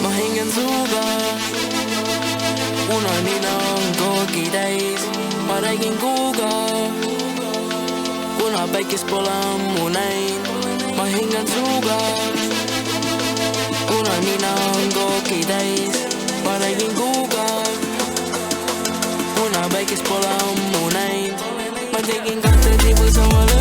ma hingan suuga. Unanina on koogi täis, ma räägin kuuga. Kuna päikest pole ammu näin, ma hingan suuga. Unanina on koogi täis, ma räägin kuuga. Kuna päikest pole ammu näin, ma tegin kahte tibu samal